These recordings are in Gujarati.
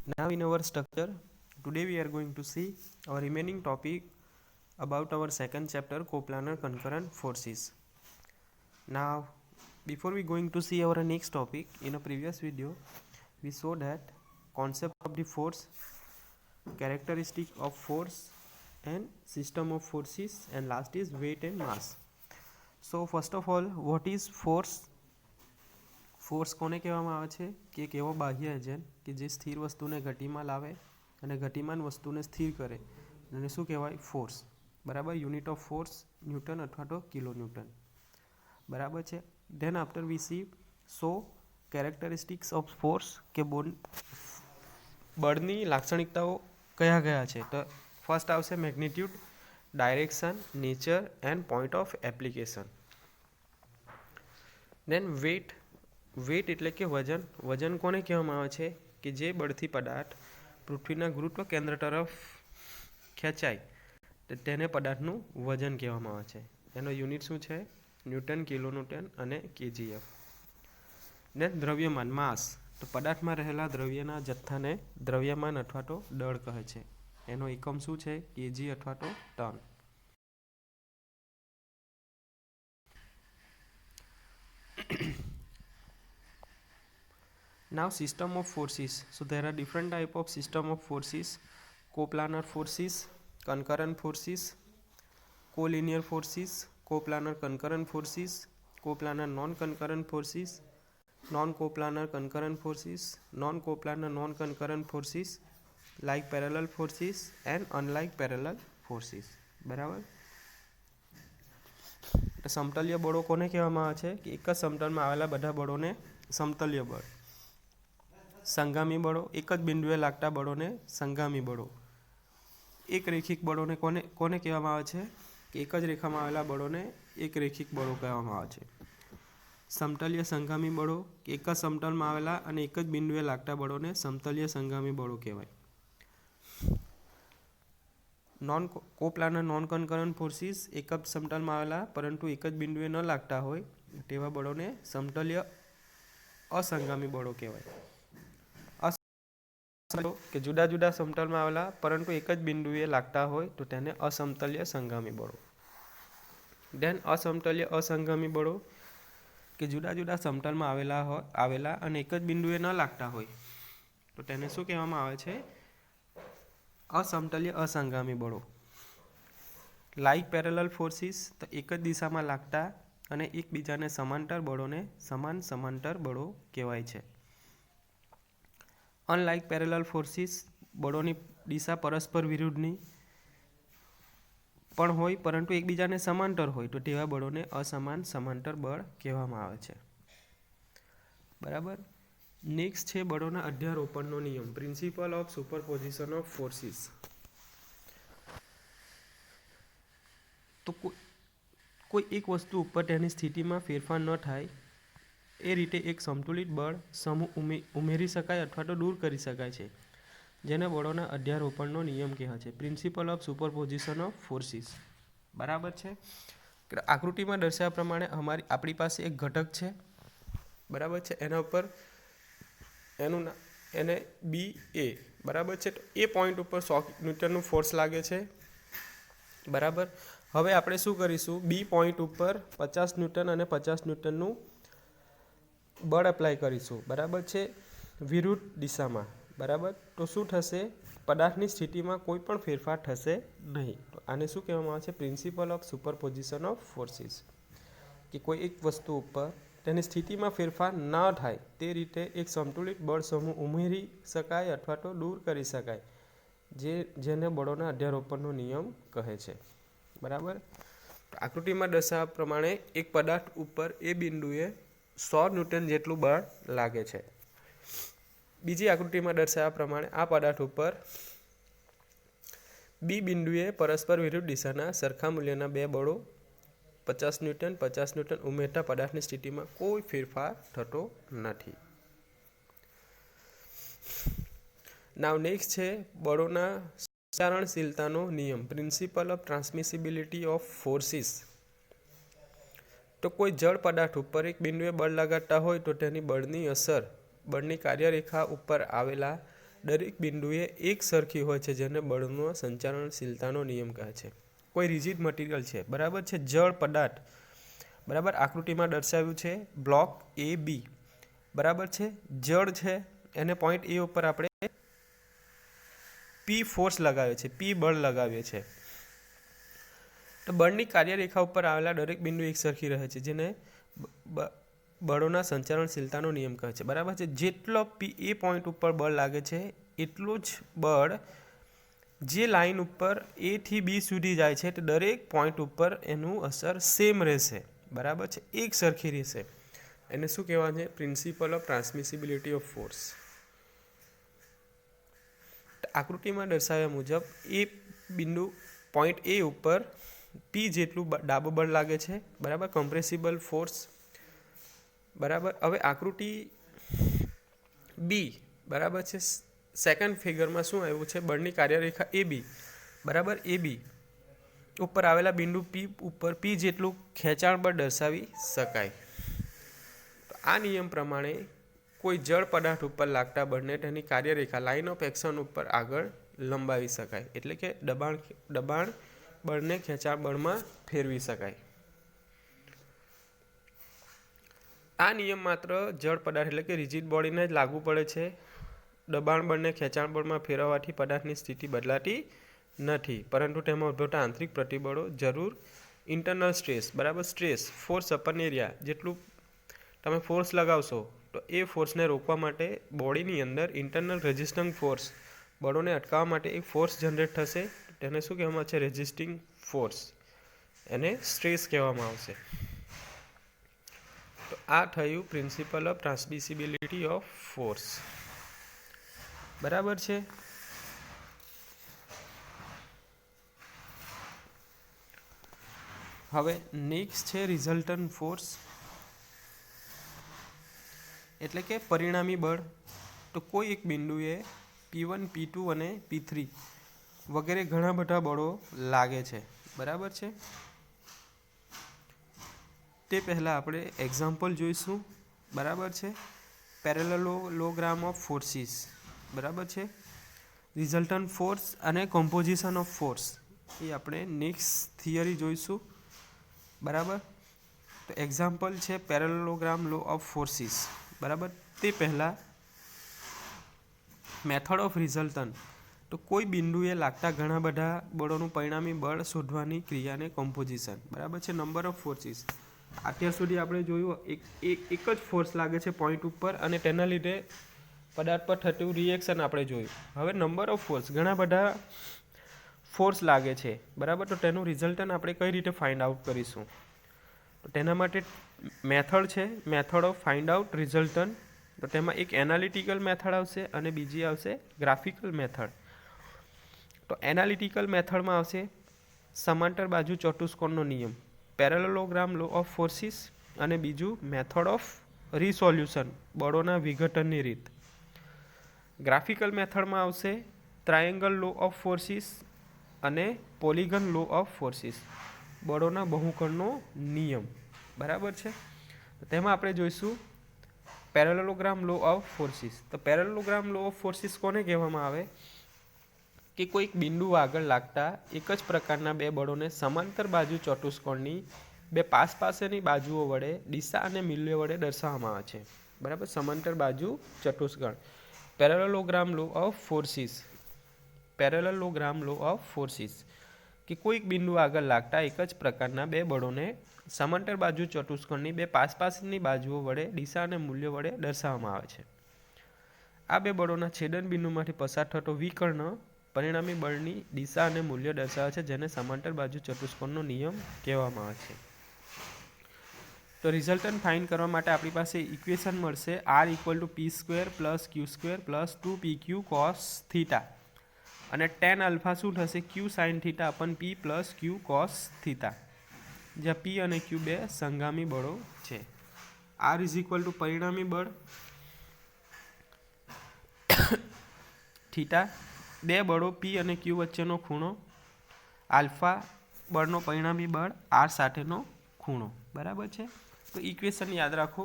Now in our structure, today we are going to see our remaining topic about our second chapter, coplanar concurrent forces. Now before we going to see our next topic, in a previous video we saw that concept of the force, characteristic of force and system of forces, and last is weight and mass. So first of all, what is force? Force કોને કહેવામાં આવે છે કે એક એવો બાહ્ય એજન્ટ કે જે સ્થિર વસ્તુને ગતિમાં લાવે અને ગતિમાન વસ્તુને સ્થિર કરે અને શું કહેવાય ફોર્સ. બરાબર. યુનિટ ઓફ ફોર્સ ન્યૂટન અથવા તો કિલો ન્યૂટન. બરાબર છે. Then after we see so characteristics of force કે બળની લાક્ષણિકતાઓ કયા કયા છે. તો ફર્સ્ટ આવશે magnitude, direction, nature and point of application. Then weight. Weight એટલે કે વજન. વજન કોને કહેવામાં આવે છે કે જે બળથી પદાર્થ પૃથ્વીના ગુરુત્વ કેન્દ્ર તરફ ખેંચાય તો તેને પદાર્થનું વજન કહેવામાં આવે છે. એનો યુનિટ શું છે? ન્યૂટન, કિલો ન્યૂટન અને કેજીએફ. દેન દ્રવ્યમાન, માસ. તો પદાર્થમાં રહેલા દ્રવ્યના જથ્થાને દ્રવ્યમાન અથવા તો દળ કહે છે. એનો એકમ શું છે? કેજી અથવા તો ton. Now system of forces. So there are different type of system of forces: coplanar forces, concurrent forces, collinear forces, coplanar concurrent forces, coplanar non-concurrent forces, non-coplanar concurrent forces, non-coplanar non-concurrent forces, like parallel forces and unlike parallel forces. બરાબર. સમતલ્ય બળો કોને કહેવામાં આવે છે કે એક જ સમતલમાં આવેલા બધા બળોને સમતલ્ય બળ. સંગામી બળો, એક જ બિંદુએ લાગતા બળોને સંગામી બળો. એક રેખિક બળોને કોને કહેવામાં આવે છે કે એક જ રેખામાં આવેલા બળોને એક રેખિક બળો કહેવામાં આવે છે. સમતલ્ય સંગામી બળો, એક જ સમતલમાં આવેલા અને એક જ બિંદુએ લાગતા બળોને સમતલ્ય સંગામી બળો કહેવાય. Non coplanar non concurrent forces, એક જ સમતલમાં આવેલા પરંતુ એક જ બિંદુએ ન લાગતા હોય તેવા બળોને સમતલ્ય અસંગામી બળો કહેવાય. કે જુદા જુદા સમતલમાં આવેલા પરંતુ એક જ બિંદુએ લાગતા હોય તો તેને અસમતલ્ય સંગામી બળો. દેન અસમતલ્ય અસંગામી બળો કે જુદા જુદા સમતલમાં આવેલા અને એક જ બિંદુએ ન લાગતા હોય તો તેને શું કહેવામાં આવે છે? અસમતલ્ય અસંગામી બળો. લાઇક પેરેલલ ફોર્સિસ, તો એક જ દિશામાં લાગતા અને એકબીજાને સમાંતર બળોને સમાન સમાંતર બળો કહેવાય છે. અનલાઇક પેરેલલ ફોર્સિસ, બળોની દિશા પરસ્પર વિરુદ્ધની પણ હોય પરંતુ એકબીજાને સમાંતર હોય તો તેવા બળોને અસમાન સમાંતર બળ કહેવામાં આવે છે. બરાબર. નેક્સ્ટ છે બળોના અધ્યારોપણનો નિયમ, principal of superposition of forces. તો કોઈ એક વસ્તુ ઉપર તેની સ્થિતિમાં ફેરફાર ન થાય એ રીતે એક સંતુલિત બળ સમૂહ ઉમેરી શકાય અથવા તો દૂર કરી શકાય છે, જેને બળોના અધ્યારોપણનો નિયમ કહેવાય છે, principle of superposition of forces. બરાબર છે. આકૃતિમાં દર્શાવ્યા પ્રમાણે આપણી પાસે એક ઘટક છે. બરાબર છે. એના ઉપર એને બી એ. બરાબર છે. તો એ પોઈન્ટ ઉપર 100 ન્યૂટનનું ફોર્સ લાગે છે. બરાબર. હવે આપણે શું કરીશું? બી પોઈન્ટ ઉપર 50 ન્યૂટન અને 50 ન્યૂટનનું બળ એપ્લાય કરીશું. બરાબર છે. વિરુદ્ધ દિશામાં. બરાબર. તો શું થશે? પદાર્થની સ્થિતિમાં કોઈ પણ ફેરફાર થશે નહીં. તો આને શું કહેવામાં આવે છે? Principle of superposition of forces. કે કોઈ એક વસ્તુ ઉપર તેની સ્થિતિમાં ફેરફાર ન થાય તે રીતે એક સંતુલિત બળ સમૂહ ઉમેરી શકાય અથવા તો દૂર કરી શકાય, જેને બળોના અધ્યારોપણનો નિયમ કહે છે. બરાબર. આકૃતિમાં દર્શાવ્યા પ્રમાણે એક પદાર્થ ઉપર એ બિંદુએ 100 ન્યૂટન જેટલું બળ લાગે છે. બીજી આકૃતિમાં દર્શાવ્યા પ્રમાણે આ પદાર્થ ઉપર બી બિંદુએ પરસ્પર વિરુદ્ધ દિશાના સરખા મૂલ્યના બે બળો 50 ન્યૂટન 50 ન્યૂટન ઉમેરતા પદાર્થની સ્થિતિમાં કોઈ ફેરફાર થતો નથી. નાવ નેક્સ્ટ છે બળોના સંચારણશીલતાનો નિયમ, principal of transmissibility of forces. તો કોઈ જળ પદાર્થ ઉપર એક બિંદુએ બળ લગાડતા હોય તો તેની બળની અસર બળની કાર્યરેખા ઉપર આવેલા દરેક બિંદુએ એક સરખી હોય છે, જેને બળનો સંચાલનશીલતાનો નિયમ કહે છે. કોઈ રિજિડ મટીરિયલ છે, બરાબર છે, જળ પદાર્થ, બરાબર, આકૃતિમાં દર્શાવ્યું છે બ્લોક એ બી, બરાબર છે, જળ છે, એને પોઈન્ટ એ ઉપર આપણે પી ફોર્સ લગાવ્યો છે, પી બળ લગાવીએ છે. તો બળની કાર્યરેખા ઉપર આવેલા દરેક બિંદુ એક સરખી રહે છે, જેને બળોના સંચાલનશીલતાનો નિયમ કહે છે, બરાબર છે. જેટલો પી એ પોઈન્ટ ઉપર બળ લાગે છે એટલું જ બળ જે લાઈન ઉપર એ થી બી સુધી જાય છે, તે દરેક પોઈન્ટ ઉપર એનું અસર સેમ રહેશે, બરાબર છે, એક સરખી રહેશે. એને શું કહેવાય છે? Principle of transmissibility of force. આકૃતિમાં દર્શાવ્યા મુજબ એ બિંદુ પોઈન્ટ એ ઉપર પી જેટલું ડાબું બળ લાગે છે, બરાબર, કમ્પ્રેસિબલ ફોર્સ, બરાબર. હવે આકૃતિ બી, બરાબર છે, સેકન્ડ ફિગરમાં શું આવ્યું છે? બળની કાર્યરેખા એ બી, બરાબર, એ બી ઉપર આવેલા બિંદુ પી ઉપર પી જેટલું ખેંચાણ બળ દર્શાવી શકાય. તો આ નિયમ પ્રમાણે કોઈ જળ પદાર્થ ઉપર લાગતા બળને તેની કાર્યરેખા લાઇન ઓફ એક્શન ઉપર આગળ લંબાવી શકાય, એટલે કે દબાણ બળને ખેંચાણ બળમાં ફેરવી શકાય. આ નિયમ માત્ર જળ પદાર્થ એટલે કે રિજિડ બોડીને જ લાગુ પડે છે. દબાણ બળને ખેંચાણ બળમાં ફેરવવાથી પદાર્થની સ્થિતિ બદલાતી નથી, પરંતુ તેમાં ઉદ્ભવતા આંતરિક પ્રતિબળો જરૂર ઇન્ટરનલ સ્ટ્રેસ, બરાબર, સ્ટ્રેસ ફોર્સ અપન એરિયા જેટલું તમે ફોર્સ લગાવશો તો એ ફોર્સને રોકવા માટે બોડીની અંદર ઇન્ટરનલ રેઝિસ્ટન્ટ ફોર્સ, બળોને અટકાવવા માટે એક ફોર્સ જનરેટ થશે. તેને શું કહેવામાં છે? Resisting force. એને સ્ટ્રેસ કહેવામાં આવશે. તો આ થયું principal of transmissibility of force, બરાબર છે. હવે નેક્સ્ટ છે રિઝલ્ટન્ટ ફોર્સ, એટલે કે પરિણામી બળ. તો કોઈ એક બિંદુએ P1, P2 અને P3 વગેરે ઘણા બધા બળો લાગે છે, બરાબર છે. તે પહેલાં આપણે એક્ઝામ્પલ જોઈશું, બરાબર છે. પેરેલલોગ્રામ ઓફ ફોર્સિસ, બરાબર છે. રિઝલ્ટન્ટ ફોર્સ અને કોમ્પોઝિશન ઓફ ફોર્સ એ આપણે નેક્સ્ટ થિયરી જોઈશું, બરાબર. તો એક્ઝામ્પલ છે પેરેલલોગ્રામ લો ઓફ ફોર્સિસ, બરાબર. તે પહેલાં મેથડ ઓફ રિઝલ્ટન્ટ. તો કોઈ બિંદુએ લાગતા ઘણા બધા બળોનું પરિણામી બળ શોધવાની ક્રિયાને કોમ્પોઝિશન, બરાબર છે. નંબર ઓફ ફોર્સિસ, અત્યાર સુધી આપણે જોયું એક જ ફોર્સ લાગે છે પોઈન્ટ ઉપર અને તેના લીધે પદાર્થ પર થતું રિએક્શન આપણે જોયું. હવે નંબર ઓફ ફોર્સ, ઘણા બધા ફોર્સ લાગે છે, બરાબર. તો તેનું રિઝલ્ટન્ટ આપણે કઈ રીતે ફાઇન્ડ આઉટ કરીશું? તો તેના માટે મેથડ છે, method of find out resultant. તો તેમાં એક એનાલિટિકલ મેથડ આવશે અને બીજી આવશે ગ્રાફિકલ મેથડ. તો એનાલિટિકલ મેથડમાં આવશે સમાંતર બાજુ ચતુષ્કોણનો નિયમ, પેરેલલોગ્રામ લો ઓફ ફોર્સિસ, અને બીજું મેથડ ઓફ રિસોલ્યુશન, બળોના વિઘટનની રીત. ગ્રાફિકલ મેથડમાં આવશે ટ્રાયેંગલ લો ઓફ ફોર્સિસ અને પોલિગન લો ઓફ ફોર્સિસ, બળોના બહુકોણનો નિયમ, બરાબર છે. તેમાં આપણે જોઈશું પેરેલલોગ્રામ લો ઓફ ફોર્સિસ. તો પેરેલલોગ્રામ લો ઓફ ફોર્સિસ કોને કહેવામાં આવે? કે કોઈક બિંદુ આગળ લાગતા એક જ પ્રકારના બે બળોને સમાંતર બાજુ ચતુષ્કોણની બે પાસેની બાજુઓ વડે દિશા અને મૂલ્ય વડે દર્શાવવામાં આવે છે, બરાબર. સમાંતર બાજુ ચતુષ્કોણ, parallelogram law of forces. Parallelogram law of forces કે કોઈક બિંદુ આગળ લાગતા એક જ પ્રકારના બે બળોને સમાંતર બાજુ ચતુષ્કોણની બે પાસની બાજુઓ વડે દિશા અને મૂલ્ય વડે દર્શાવવામાં આવે છે. આ બે બળોના છેદન બિંદુમાંથી પસાર થતો વિકર્ણ પરિણામી બળની દિશા અને મૂલ્ય દર્શાવે છે, જેને સમાંતર બાજુ ચતુષ્કોણનો નિયમ કહેવામાં આવે છે. તો રિઝલ્ટન્ટ ફાઇન્ડ કરવા માટે આપણી પાસે ઇક્વેશન મળશે R=p² + q² + 2pq cos θ, અને tan આલ્ફા શું થશે? q sin θ / p + q cos θ, જ્યાં p અને q બે સંગામી બળો છે. R = પરિણામી બળ θ, બે બળો p અને q વચ્ચેનો ખૂણો, આલ્ફા બળનો પરિણામી બળ r સાથેનો ખૂણો, બરાબર છે. તો ઇક્વેશન યાદ રાખો,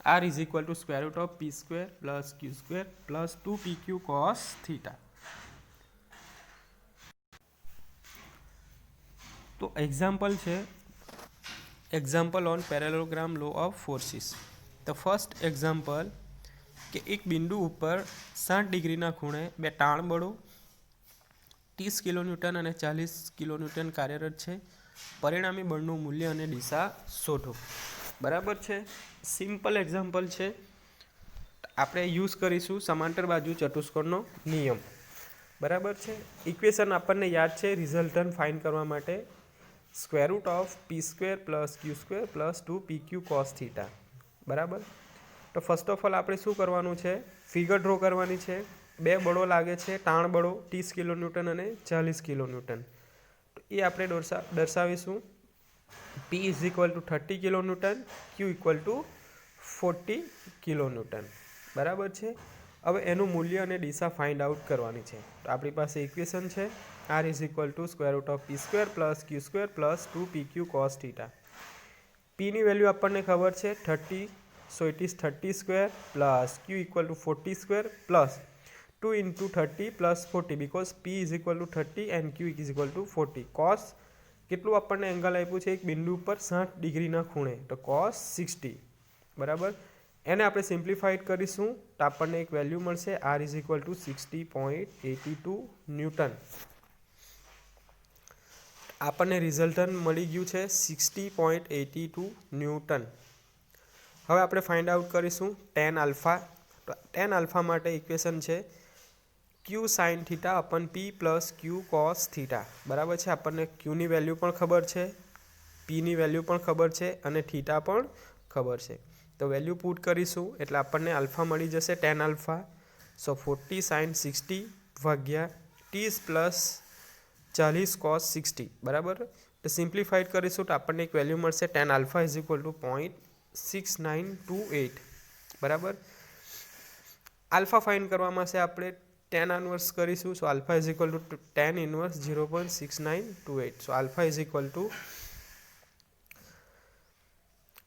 R is equal to square root of P square plus Q square plus 2pq cos theta. तो एग्जाम्पल है example on parallelogram law of forces. तो फर्स्ट एग्जाम्पल कि एक बिंदु पर 60 डिग्रीना खूणे बे ताण बळो 30 किलोन्यूटन और 40 किलोन्यूटन कार्यरत है। परिणामी बळનું मूल्य और दिशा शोधो। बराबर है। सिंपल एक्जाम्पल है। આપણે यूज करीशू समांतर बाजू चतुष्कोणનો नियम। बराबर है। इक्वेशन આપણને याद है रिजल्टन फाइंड करवा माटे square root of P square plus Q square plus 2pq cos theta. बराबर। तो फर्स्ट ऑफ ऑल આપણે શું કરવાનું છે ફિગર ડ્રો કરવાની છે। બે બળો લાગે છે તાણ બળો 30 કિલોન્યુટન અને 40 કિલોન્યુટન। તો એ આપણે દર્શાવીશું P is equal two 30 kilonewton, Q equal to 40 kilonewton. બરાબર છે। હવે એનું મૂલ્ય અને દિશા ફાઇન્ડ આઉટ કરવાની છે। તો આપણી પાસે ઇક્વેશન છે R is equal to square root of P square plus Q square plus 2pq cos theta. પીની વેલ્યુ આપણને ખબર છે 30, so it is 30 square plus q equal to 40 square plus 2 into 30 plus 40 because p is equal to 30 and q is equal to 40। cos કેટલું આપણને એંગલ આપ્યું છે એક બિંદુ પર 60 ડિગ્રીના ખૂણે તો cos 60। બરાબર। એને આપણે સિમ્પ્લિફાઈડ કરીશું તો આપણને એક વેલ્યુ મળશે r is equal to 60.82 newton. આપણને રિઝલ્ટન મળી ગયું છે 60.82 ન્યૂટન। હવે આપણે ફાઇન્ડ આઉટ કરીશું tan આલ્ફા। તો tan આલ્ફા માટે ઇક્વેશન છે q sin થીટા अपन p plus q cos theta. બરાબર છે। આપણને q ની વેલ્યુ પણ ખબર છે, p ની વેલ્યુ પણ ખબર છે અને થીટા પણ ખબર છે। તો વેલ્યુ પુટ કરીશું એટલે આપણને આલ્ફા મળી જશે tan આલ્ફા। સો 40 sin 60 ભાગ્યા 30 પ્લસ 40 cos 60। બરાબર। તો સિમ્પ્લિફાઈડ કરીશું તો આપણને એક વેલ્યુ મળશે tan alpha is equal to 0.6928। बराबर। आल्फा फाइंड करवामां छे आपणे tan इनवर्स करीशुं। So alpha is equal to tan inverse 0.6928। So alpha is equal to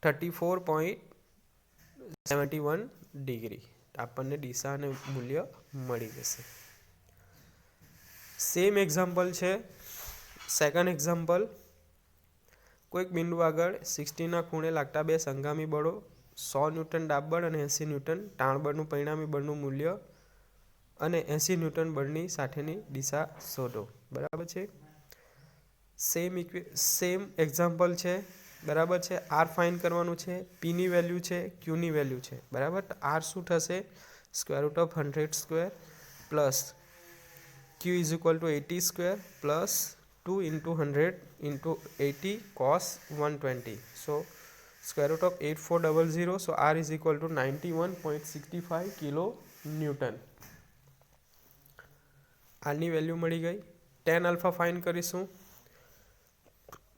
34.71 degree. आपने दिशा अने मूल्य मळी जशे। सेम एक्जाम्पल है सेकंड एक्जाम्पल कोईक बिंदु आगळ 60 ना खूणे लागता बे संगामी बळो 100 न्यूटन दाब बळ અને 80 न्यूटन ताण बळનું परिणामी बळનું मूल्य અને 80 न्यूटन बळनी साथेनी दिशा शोधो। बराबर है। सेम एक्जाम्पल है। बराबर है। आर फाइंड करवानुं छे, पी नी वेल्यू है, क्यू नी वेल्यू है। बराबर। तो आर शुं थशे square root of 100 square plus q is equal to 80 square plus 2 into 100 into 80 cos 120। so square root of 8400। so r is equal to 91.65 kilo Newton. r ની વેલ્યુ મળી ગઈ। tan alpha फाइंड કરીશું।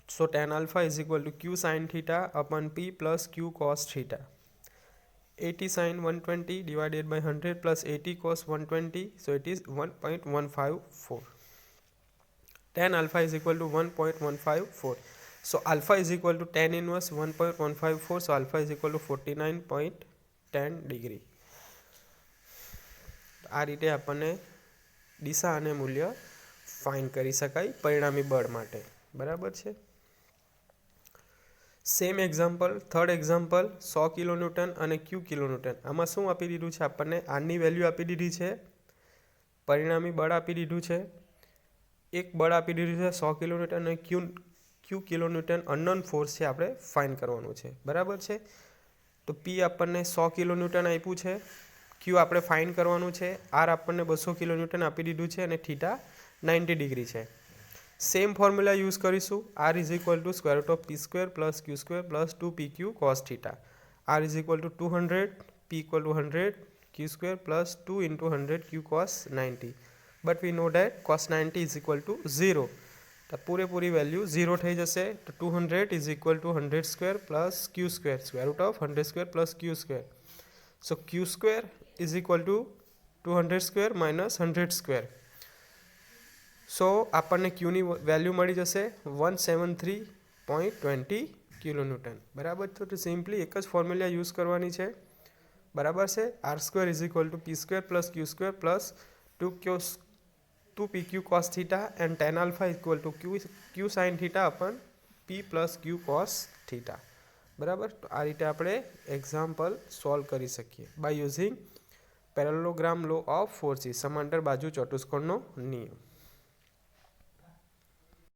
so tan alpha is equal to q sin theta upon p plus q cos theta। 80 sin 120 divided by 100 plus 80 cos 120। so it is 1.154। tan alpha is equal to 1.154। so alpha is equal to tan inverse 1.154। so alpha is equal to 49.10 degree. आ रीते आपने दिशा अने मूल्य फाइंड करी शकाय परिणामी बळ माटे। बराबर है। Same example third example 100 kilonewton और क्यू किलोन्यूटन। आमां शुं आपी दीधुं छे आपने आर नी वेल्यू आपी दीधी है, परिणामी बळ आपी दीधुं छे, एक बळ आपी दीधुं छे 100 किलोन्यूटन और क्यू किलोन्यूटन अननोन फोर्स है आपणे फाइंड करवानुं छे। बराबर है। तो पी आपने 100 किलोन्यूटन आप्युं छे, क्यू आपणे फाइंड करवानुं छे, आर आपने 200 किलोन्यूटन आपी दीधुं छे अने थीटा 90 डिग्री है। सेम फॉर्म्युला यूज करीशुं R is equal to square root of P square plus Q square plus 2pq cos theta. R is equal to 200, P equal to 100 Q square plus 2 into 100 q cos 90। But we know that cos 90 is equal to 0। तो पूरेपूरी वैल्यू 0 थी जैसे। तो 200 is equal to 100 square plus Q square square root of 100 square plus Q square. So Q square is equal to 200 square minus 100 square. सो आपने क्यू नी वेल्यू मळी जशे 173.20 किलो न्यूटन। बराबर। तो सिम्पली एक ज फॉर्म्युला यूज करवानी है। બરાબર છે. r² = p² + q² plus 2pq cos θ and tan α = q sin θ અપન p + q cos θ. બરાબર. તો આ રીતે આપણે એક્ઝામ્પલ સોલ્વ કરી શકીએ by using parallelogram law of forces, સમાંતર બાજુ ચતુષ્કોણનો નિયમ.